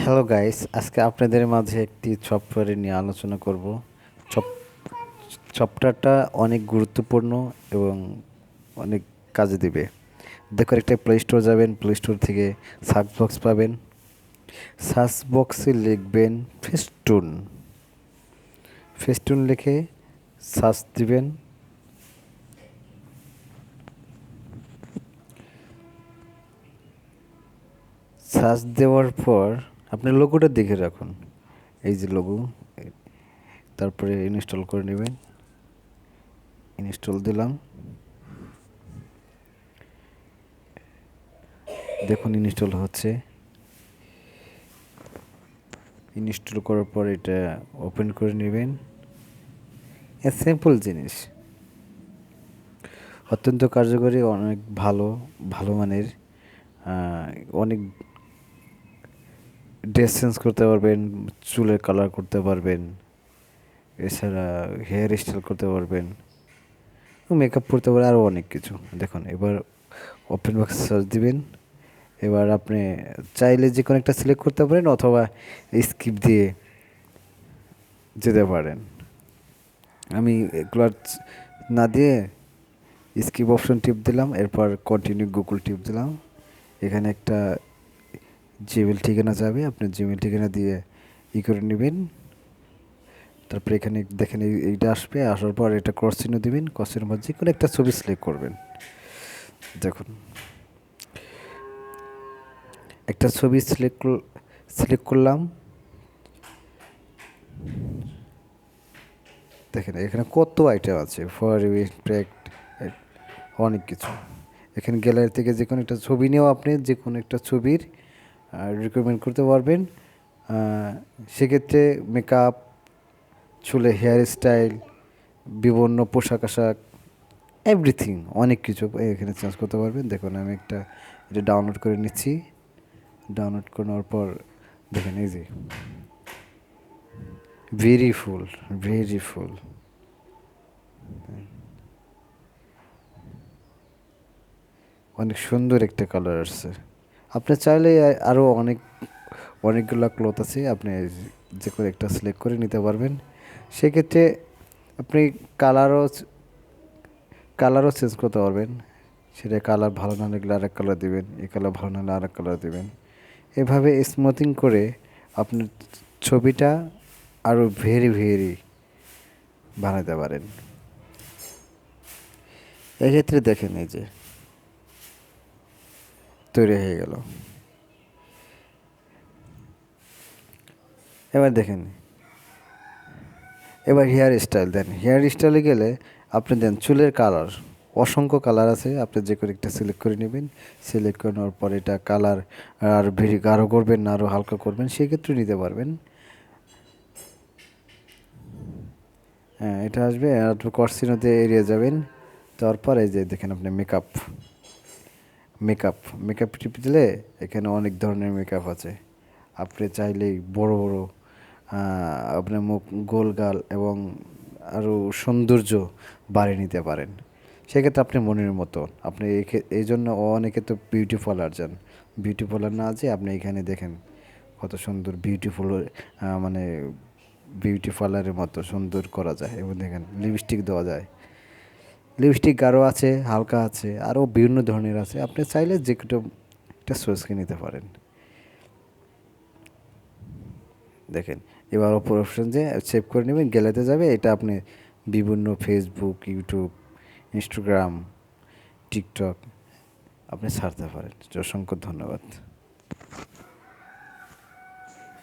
Hello guys, আজকে আপনাদের মাঝে একটি সফটওয়্যার নিয়ে আলোচনা করব। সফটওয়্যারটা অনেক গুরুত্বপূর্ণ এবং অনেক কাজে দিবে। দেখুন, একটা প্লে স্টোর যাবেন, প্লে স্টোর থেকে সার্চ বক্স পাবেন। সার্চ বক্সে লিখবেন ফেস্টুন। ফেস্টুন লিখে সার্চ দিবেন। সার্চ দেওয়ার পর আপনার লোগোটা দেখে রাখুন। এই যে লোগো, তারপরে ইনস্টল করে নেবেন। ইনস্টল দিলাম, দেখুন ইনস্টল হচ্ছে। ইনস্টল করার পর এটা ওপেন করে নেবেন। সিম্পল জিনিস, অত্যন্ত কার্যকরী, অনেক ভালো ভালো মানের। অনেক ড্রেস চেঞ্জ করতে পারবেন, চুলের কালার করতে পারবেন, এছাড়া হেয়ার স্টাইল করতে পারবেন, মেকআপ করতে পারবেন, আরও অনেক কিছু। দেখুন, এবার ওপেন বক্স সার্চ দিবেন। এবার আপনি চাইলে যে কোনো একটা সিলেক্ট করতে পারেন অথবা স্কিপ দিয়ে যেতে পারেন। আমি এগুলো না দিয়ে স্কিপ অপশন টিপ দিলাম, এরপর কন্টিনিউ গুগল টিপ দিলাম। এখানে একটা জিমেল ঠিকানা যাবে, আপনি জিমেল ঠিকানা দিয়ে করে নেবেন। তারপরে এখানে দেখেন এইটা আসবে, আসার পর এটা ক্রস চিহ্ন দিবেন। ক্রস চিহ্ন মধ্যে যে কোনো একটা ছবি সিলেক্ট করবেন। দেখুন, একটা ছবি সিলেক্ট করলাম। দেখেন এখানে কত আইটেম আছে, ফর ইফেক্ট, অনেক কিছু। এখানে গ্যালারি থেকে যে কোনো একটা ছবি নিয়েও আপনি যে কোনো একটা ছবির রিকমেন্ড করতে পারবেন। সেক্ষেত্রে মেকআপ, চুলে হেয়ার স্টাইল, বিভিন্ন পোশাক আশাক, এভরিথিং, অনেক কিছু এখানে চেঞ্জ করতে পারবেন। দেখুন, আমি এটা ডাউনলোড করে নিচ্ছি। ডাউনলোড করার পর দেখেন এই যে ভেরি ফুল, অনেক সুন্দর একটা কালার আসছে। আপনি চাইলে আরও অনেকগুলো ক্লথ আছে, আপনি যে করে একটা সিলেক্ট করে নিতে পারবেন। সেক্ষেত্রে আপনি কালারও কালারও চেঞ্জ করতে পারবেন। সেটা কালার ভালো না লাগলে আরেক কালার দিবেন, এই কালার ভালো না লাগলে আরেক কালার দিবেন। এভাবে স্মুথিং করে আপনার ছবিটা আরও ভেরি বানাতে পারেন। এক্ষেত্রে দেখেন এই যে তৈরি হয়ে গেল। এবার দেখেন, এবার হেয়ার স্টাইল দেন। হেয়ার স্টাইলে গেলে আপনি দেন চুলের কালার, অসংখ্য কালার আছে, আপনি যে কোনো একটা সিলেক্ট করে নেবেন। সিলেক্ট করে নেওয়ার পর এটা কালার আর ভেরি গাঢ় করবেন না আরও হালকা করবেন, সেক্ষেত্রে নিতে পারবেন। হ্যাঁ, এটা আসবে আর কর্সিনোতে এড়িয়ে যাবেন। তারপর এই যে দেখেন আপনি মেকআপ টিপ দিলে এখানে অনেক ধরনের মেকআপ আছে। আপনি চাইলেই বড় বড় আপনার মুখ, গোলগাল এবং আরও সৌন্দর্য বাড়িয়ে নিতে পারেন। সেক্ষেত্রে আপনি মনের মতো আপনি এই জন্য অনেকে তো বিউটি পার্লার যান। বিউটি পার্লার না যে আপনি এখানে দেখেন কত সুন্দর বিউটিফুল, মানে বিউটি পার্লারের মতো সুন্দর করা যায়। এবং দেখেন লিপস্টিক দেওয়া যায়, লিপস্টিক গাঢ় আছে, হালকা আছে, আরও বিভিন্ন ধরনের আছে। আপনি চাইলে যে কোনো একটা চয়েসকে নিতে পারেন। দেখেন, এবার অপর অপশন যে সেভ করে নেবেন, গ্যালারিতে যাবে। এটা আপনি বিভিন্ন ফেসবুক, ইউটিউব, ইনস্টাগ্রাম, টিকটক আপনি ছাড়তে পারেন। অসংখ্য ধন্যবাদ।